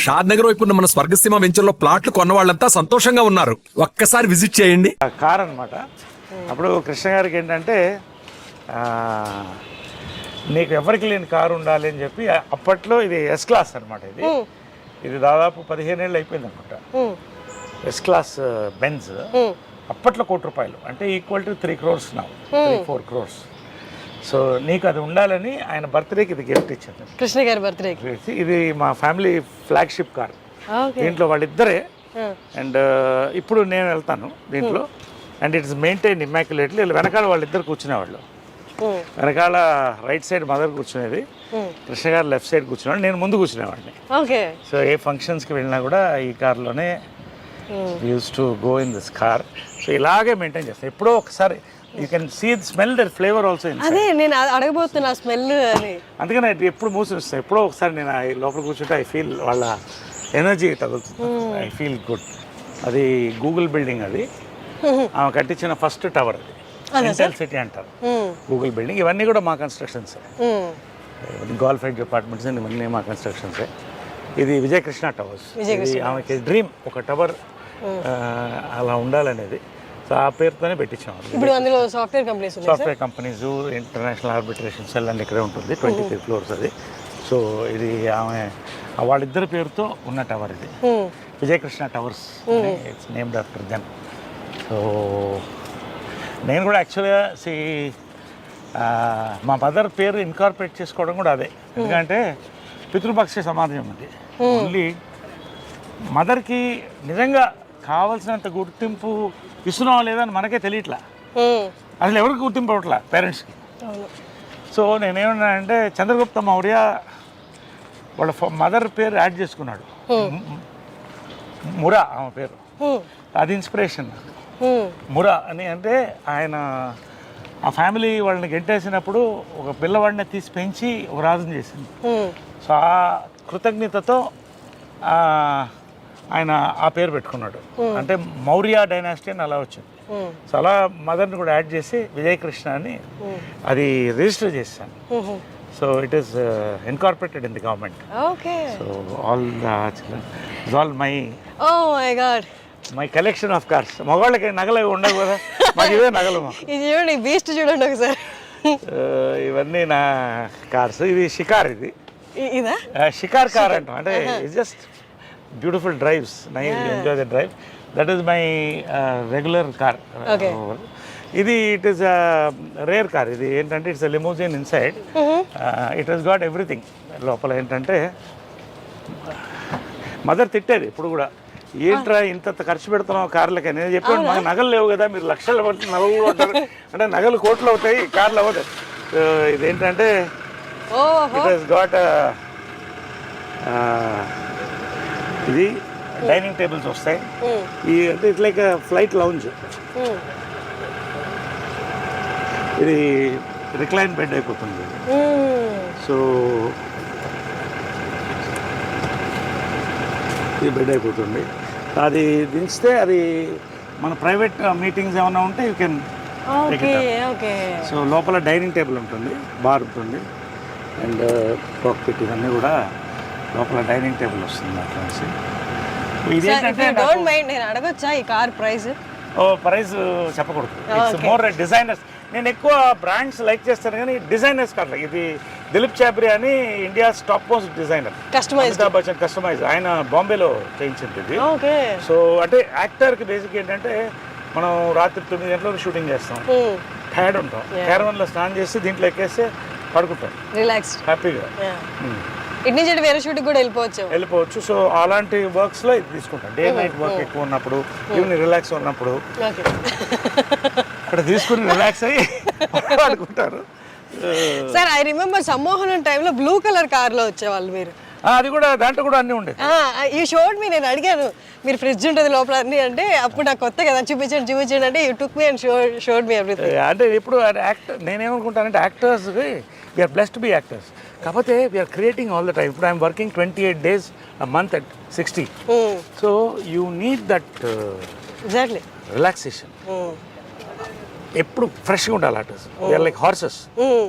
షాద్ నగర్ వైపు ఉన్న మన స్వర్గసీమ వెంచర్లో ప్లాట్లు కొన్న వాళ్ళంతా సంతోషంగా ఉన్నారు. ఒక్కసారి విజిట్ చేయండి. కార్ అనమాట. అప్పుడు కృష్ణ గారికి ఏంటంటే నీకు ఎవరికి లేని కారు ఉండాలి అని చెప్పి అప్పట్లో ఇది ఎస్ క్లాస్ అనమాట. ఇది దాదాపు 15 ఏళ్ళు అయిపోయింది అనుకుంటా. ఎస్ క్లాస్ బెంజ్ అప్పట్లో ₹1,00,00,000 అంటే ఈక్వల్ టు 3 crores నా 3-4 crores. సో నీకు అది ఉండాలని ఆయన బర్త్డేకి ఇది గిఫ్ట్ ఇచ్చింది, కృష్ణ గారి బర్త్డేకి. ఇది మా ఫ్యామిలీ ఫ్లాగ్షిప్ కార్. దీంట్లో వాళ్ళిద్దరే. అండ్ ఇప్పుడు నేను వెళ్తాను దీంట్లో. And it's maintain immaculately. వెనకాల వాళ్ళిద్దరు కూర్చునేవాళ్ళు. వెనకాల రైట్ సైడ్ మదర్ కూర్చునేది, కృష్ణ గారు లెఫ్ట్ సైడ్ కూర్చునేవాడు, నేను ముందు కూర్చునేవాడిని. సో ఏ ఫంక్షన్స్కి వెళ్ళినా కూడా ఈ కార్లోనే use to go in this car. So ఇలాగే మెయింటైన్ చేస్తాను. ఎప్పుడో ఒకసారి you can see the smell, that flavour also. అదే నేను అడగబోతున్నా స్మెల్ అని. అందుకని ఎప్పుడు మూసిస్తాను. ఎప్పుడో ఒకసారి నేను లోపల కూర్చుంటే ఐ ఫీల్ వాళ్ళ ఎనర్జీ తగులుతుంది. I feel good. అది గూగుల్ బిల్డింగ్. అది ఆమె కట్టించిన ఫస్ట్ టవర్. అది ఇంటెల్ సిటీ అంటారు గూగుల్ బిల్డింగ్. ఇవన్నీ కూడా మా కన్స్ట్రక్షన్స్. గోల్ఫైడ్ డిపార్ట్మెంట్స్ ఇవన్నీ మా కన్స్ట్రక్షన్సే. ఇది విజయకృష్ణ టవర్స్. ఇది ఆమెకి డ్రీమ్, ఒక టవర్ అలా ఉండాలనేది. సో ఆ పేరుతోనే పెట్టించాము. ఇప్పుడు అందులో software companies, international arbitration cell అని ఇక్కడే ఉంటుంది. 23 floors అది. సో ఇది ఆమె వాళ్ళిద్దరి పేరుతో ఉన్న టవర్. ఇది Vijayakrishna towers. It's named after them. So నేను కూడా యాక్చువల్గా మా మదర్ పేరు ఇన్కార్పొరేట్ చేసుకోవడం కూడా అదే. ఎందుకంటే పితృపక్ష సమాజం అది. ఓన్లీ మదర్కి నిజంగా కావాల్సినంత గుర్తింపు ఇస్తున్నావా లేదని మనకే తెలియట్లా. అసలు ఎవరికి గుర్తింపు అవ్వట్లా పేరెంట్స్కి. సో నేనేమన్నానంటే చంద్రగుప్త మౌర్య వాళ్ళ మదర్ పేరు యాడ్ చేసుకున్నాడు, మురా ఆమె పేరు. అది ఇన్స్పిరేషన్ నాకు. మురా అని అంటే ఆయన ఆ ఫ్యామిలీ వాళ్ళని గెంటేసినప్పుడు ఒక పిల్లవాడిని తీసి పెంచి ఒక రాజుని చేసింది. సో ఆ కృతజ్ఞతతో ఆయన ఆ పేరు పెట్టుకున్నాడు. అంటే మౌర్య డైనాసిటీ అని అలా వచ్చింది. సో అలా మదర్ని కూడా యాడ్ చేసి విజయకృష్ణ అని అది రిజిస్టర్ చేశాను. So it is incorporated in the government. So all my collection of cars. మగవాళ్ళకి నగలు ఉండవు కదా, మాకు ఇవే నగలు. చూడండి బీస్ట్ చూడండి ఒకసారి. ఇవన్నీ నా కార్స్. ఇది షికార్. ఇది షికార్ కార్ అంటాం. అంటే it's just beautiful drives. Enjoy the drive. That is my regular car. ఇది ఇట్ ఈస్ రేర్ కార్. ఇది ఏంటంటే it's limousine inside. It has got everything. లోపల ఏంటంటే మదర్ తిట్టేది ఇప్పుడు కూడా, ఏంట్రా ఇంత ఖర్చు పెడుతున్నాం కార్లకి. నేను చెప్పాను మాకు నగలు లేవు కదా, మీరు లక్షలు పట్టి నగలు కూడా ఉంటారు అంటే నగలు కోట్లు అవుతాయి, కార్లు అవుతాయి. ఇదేంటంటే ఇట్ హస్ గాట్ ఇది డైనింగ్ టేబుల్స్ వస్తాయి. ఈ అంటే ఇట్స్ లైక్ ఫ్లైట్ లౌంజ్. ఇది రిక్లైన్ బెడ్ అయిపోతుంది. సో ఇది బెడ్ అయిపోతుంది. అది దించితే అది మన ప్రైవేట్ మీటింగ్స్ ఏమైనా ఉంటే యూ కెన్. సో లోపల డైనింగ్ టేబుల్ ఉంటుంది, బార్ ఉంటుంది, అండ్ కాక్పిట్ ఇవన్నీ కూడా లోపల డైనింగ్ టేబుల్ వస్తుంది అట్లా. ఇదేంటంటే నేను అడగొచ్చా ఈ కార్ ప్రైస్? ప్రైస్ చెప్పకూడదు. It's more designers. నేను ఎక్కువ బ్రాండ్స్ లైక్ చేస్తాను కానీ డిజైనర్స్ కాదు. ఇది దిలీప్ చాబ్రి అని India's top most designer, Amitabh Bachchan customise. ఆయన బాంబేలో చేయించింది ఇది. సో అంటే యాక్టర్కి బేసిక్ ఏంటంటే మనం రాత్రి 9 గంటలకు షూటింగ్ చేస్తాం, టైర్డ్ ఉంటాం, క్యారవన్లో స్నానం చేసి దీంట్లో ఎక్కేస్తే పడుకుంటాం రిలాక్స్ హ్యాపీగా. ఇటు నుంచి వేరే షూటింగ్ కూడా వెళ్ళిపోవచ్చు. సో అలాంటి వర్క్స్లో ఇది తీసుకుంటాం. డే నైట్ వర్క్ ఎక్కువ ఉన్నప్పుడు, ఈవినింగ్ రిలాక్స్ ఉన్నప్పుడు ఇక్కడ తీసుకుని రిలాక్స్ అయ్యి పడుకుంటారు. సార్ ఐ రిమెంబర్ సమ్మోహనం టైంలో బ్లూ కలర్ కార్లో వచ్చేవాళ్ళు మీరు. అది కూడా దాంట్లో కూడా అన్నీ ఉండేది. ఈ షోడ్ మీ నేను అడిగాను మీరు ఫ్రిడ్జ్ ఉంటుంది లోపల అన్ని అంటే, అప్పుడు నాకు కొత్త కదా చూపించండి అంటే you took me and showed me everything. అంటే ఇప్పుడు యాక్టర్ నేనేమనుకుంటానంటే యాక్టర్స్కి we are blessed to be actors. కాకపోతే we are creating all the time. ఇప్పుడు I'm working 28 days a month at 60. So you need that exactly relaxation. ఎప్పుడు ఫ్రెష్గా ఉండాలి artist. We are like horses,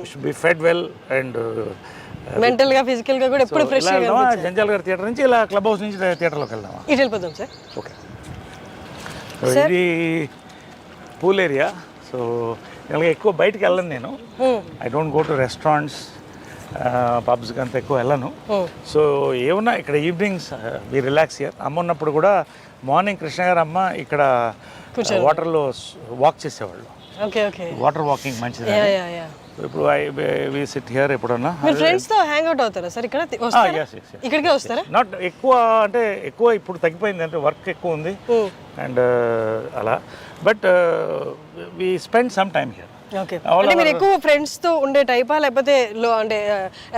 should be fed well and mental గా physical గా కూడా ఎప్పుడు fresh గా జంజాల్ గారి థియేటర్ నుంచి ఇలా క్లబ్ హౌస్ నుంచి థియేటర్లోకి వెళ్దామా? ఇటు వెళ్ళిపోతాం సార్. ఓకే. ఇది పూల్ ఏరియా. సో ఇలా ఎక్కువ బయటికి వెళ్ళను నేను. I don't go to restaurants, పబ్స్కి అంత ఎక్కువ వెళ్ళను. సో ఏమన్నా ఇక్కడ ఈవినింగ్స్ వి రిలాక్స్ హియర్. అమ్మ ఉన్నప్పుడు కూడా మార్నింగ్ కృష్ణ గారు అమ్మ ఇక్కడ వాటర్లో వాక్ చేసేవాళ్ళు. Okay okay. వాటర్ వాకింగ్ మంచిది. ఇప్పుడు వి సిట్ హియర్ ఎప్పుడన్నా. మీరు ఫ్రెండ్స్ తో హ్యాంగ్ అవుట్ అవుతారా సార్? ఇక్కడ వస్తారా? ఇక్కడికే వస్తారా? నాట్ ఎక్కువ, అంటే ఎక్కువ ఇప్పుడు తగ్గిపోయింది, అంటే వర్క్ ఎక్కువ ఉంది అండ్ అలా. But we spend some time here. Okay. అంటే మీరు ఎక్కువ ఫ్రెండ్స్ తో ఉండే టైపా, లేకపోతే అంటే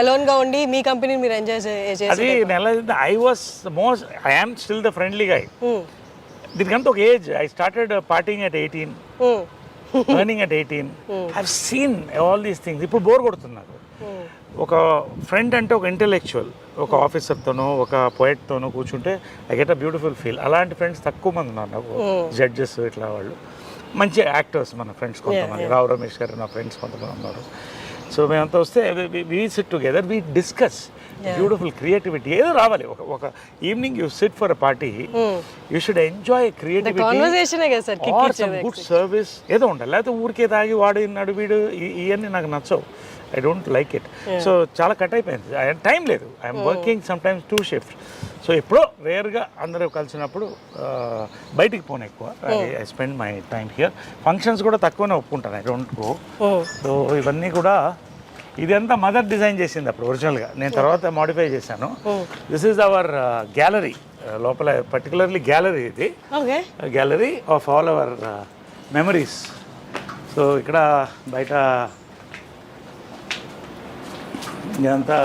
అలోన్ గా ఉండి మీ కంపెనీ మీరు ఎంజాయ్ చేసే? అది I was most, I am still the friendly guy. దీనికంతా ఒక age. I started partying at 18, earning at 18. I've seen all these things. ఇప్పుడు బోర్ కొడుతుంది నాకు. ఒక ఫ్రెండ్ అంటే ఒక ఇంటెలెక్చువల్, ఒక ఆఫీసర్తోనో ఒక పోయెట్తోనో కూర్చుంటే I get a beautiful feel. అలాంటి ఫ్రెండ్స్ తక్కువ మంది ఉన్నారు నాకు. జడ్జెస్ ఇట్లా వాళ్ళు మంచి యాక్టర్స్ మన ఫ్రెండ్స్ కొంతమంది. రావు రమేష్ గారు నా ఫ్రెండ్స్ కొంతమంది ఉన్నారు. సో మేమంతా వస్తే we SIT together, we discuss beautiful creativity. ఏదో రావాలి. ఒక evening you SIT for a party, you should enjoy creativity, good service ఏదో ఉండాలి. లేకపోతే ఊరికే తాగి వాడు ఇన్నాడు వీడు ఇవన్నీ నాకు నచ్చవు. I don't like it. So చాలా కట్ అయిపోయింది. టైం లేదు. I'm working some times 2 shift. So ఎప్పుడో రేర్గా అందరూ కలిసినప్పుడు బయటికి పోను ఎక్కువ. I spend my time here. Functions కూడా తక్కువనే ఒప్పుకుంటాను. I don't go. సో ఇవన్నీ కూడా ఇదంతా మదర్ డిజైన్ చేసింది అప్పుడు ఒరిజినల్గా. నేను తర్వాత మాడిఫై చేశాను. This is our gallery. లోపల పర్టికులర్లీ గ్యాలరీ ఇది. Gallery of all our memories. So ఇక్కడ బయట ఇదంతా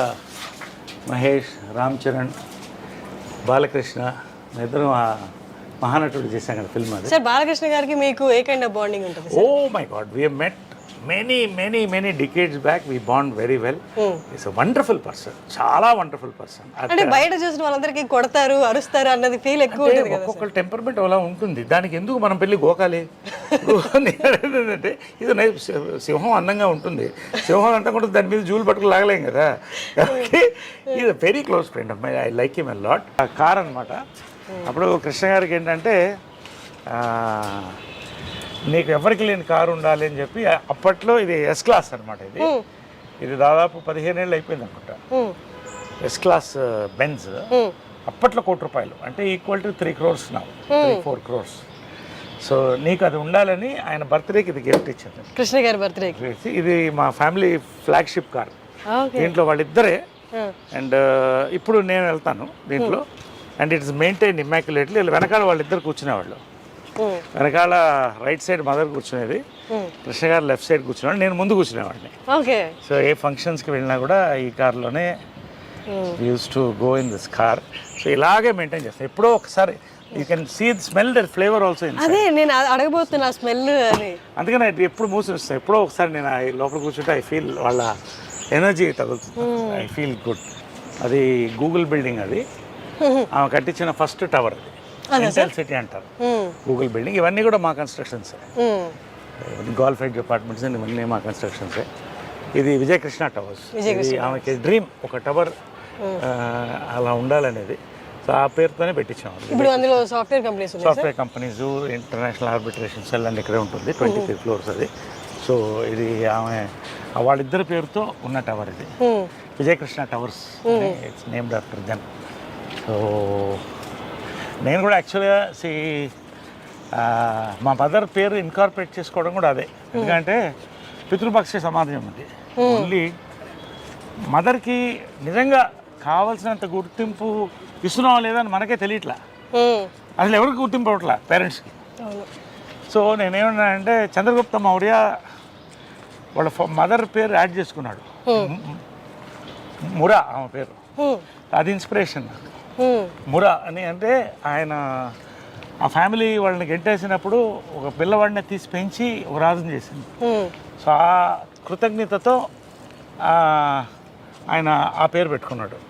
మహేష్, రామ్ చరణ్, బాలకృష్ణ ఇద్దరు మహానటుడు చేశాం కదా ఫిల్మ్. అది సార్ బాలకృష్ణ గారికి మీకు ఏ కైండ్ ఆఫ్ బాండింగ్ ఉంటుంది? Oh my god, we have met many decades back. We bond very well. He's a wonderful person. చాలా వండర్ఫుల్ పర్సన్. అంటే బయట చూసిన వాళ్ళందరికీ కొడతారు, అరుస్తారు అన్నది ఫీల్ ఎక్కువ ఉంటుంది కదా. ఒక్కొక్క టెంపర్మెంట్ అలా ఉంటుంది. దానికి ఎందుకు మనం పెళ్ళి గోకాలి? ఏంటంటే ఇది సింహం అందంగా ఉంటుంది. సింహం అంటే కూడా దాని మీద జూలు పట్టుకుని లాగలేం కదా. Is a very close friend of my. I like him a lot. ఆ కార్ అనమాట. అప్పుడు కృష్ణ గారికి ఏంటంటే నీకు ఎవరికి లేని కారు ఉండాలి అని చెప్పి అప్పట్లో ఇది ఎస్ క్లాస్ అనమాట. ఇది దాదాపు 15 ఏళ్ళు అయిపోయింది అనుకుంటా. ఎస్ క్లాస్ బెంజ్ అప్పట్లో ₹1,00,00,000, అంటే equal to 3 crores now, 3-4 crores. So నీకు అది ఉండాలని ఆయన బర్త్డేకి ఇది గిఫ్ట్ ఇచ్చారు. కృష్ణ గారి బర్త్డే. ఇది మా ఫ్యామిలీ ఫ్లాగ్షిప్ కార్. దీంట్లో వాళ్ళిద్దరే. అండ్ ఇప్పుడు నేను వెళ్తాను దీంట్లో. And it's maintain immaculately. వెనకాల వాళ్ళిద్దరు కూర్చునేవాళ్ళు. వెనకాల రైట్ సైడ్ మదర్ కూర్చునేది, కృష్ణ గారు లెఫ్ట్ సైడ్ కూర్చునేవాడు, నేను ముందు కూర్చునేవాడిని. సో ఏ ఫంక్షన్స్కి వెళ్ళినా కూడా ఈ కార్లోనే use to go in this car. So ఇలాగే మెయింటైన్ చేస్తాను. ఎప్పుడో ఒకసారి you can see the smell, that flavour also. అదే నేను అడగబోతున్నా స్మెల్ అని. అందుకని ఎప్పుడు మూసి వస్తాను. ఎప్పుడో ఒకసారి నేను లోపల కూర్చుంటే ఐ ఫీల్ వాళ్ళ ఎనర్జీ తగులుతుంది. I feel good. అది గూగుల్ బిల్డింగ్. అది ఆమె కట్టించిన ఫస్ట్ టవర్. ఇంటెల్ సిటీ అంటారు గూగుల్ బిల్డింగ్. ఇవన్నీ కూడా మా కన్స్ట్రక్షన్స్. గోల్ఫ్ ఎడ్జ్ అపార్ట్మెంట్స్ ఇవన్నీ మా కన్స్ట్రక్షన్సే. ఇది విజయకృష్ణ టవర్స్. ఇది ఆమెకి డ్రీమ్, ఒక టవర్ అలా ఉండాలనేది. సో ఆ పేరుతోనే పెట్టించాము. ఇప్పుడు అందులో software companies, international arbitration cell and ఇక్కడే ఉంటుంది. 23 floors అది. సో ఇది ఆమె వాళ్ళిద్దరి పేరుతో ఉన్న టవర్. ఇది Vijayakrishna towers. It's named after them. So నేను కూడా యాక్చువల్గా మా మదర్ పేరు ఇన్కార్పొరేట్ చేసుకోవడం కూడా అదే. ఎందుకంటే పితృపక్ష సమాజం ఉంది. ఓన్లీ మదర్కి నిజంగా కావాల్సినంత గుర్తింపు ఇస్తున్నావా లేదా అని మనకే తెలియట్లా. అసలు ఎవరికి గుర్తింపు అవ్వట్లా పేరెంట్స్కి. సో నేనేమన్నానంటే చంద్రగుప్త మౌర్య వాళ్ళ మదర్ పేరు యాడ్ చేసుకున్నాడు, మురా ఆమె పేరు. అది ఇన్స్పిరేషన్ నాకు. మురా అని అంటే ఆయన ఆ ఫ్యామిలీ వాళ్ళని గెంటేసినప్పుడు ఒక పిల్లవాడిని తీసి పెంచి ఒక రాజుని చేసింది. సో ఆ కృతజ్ఞతతో ఆయన ఆ పేరు పెట్టుకున్నాడు.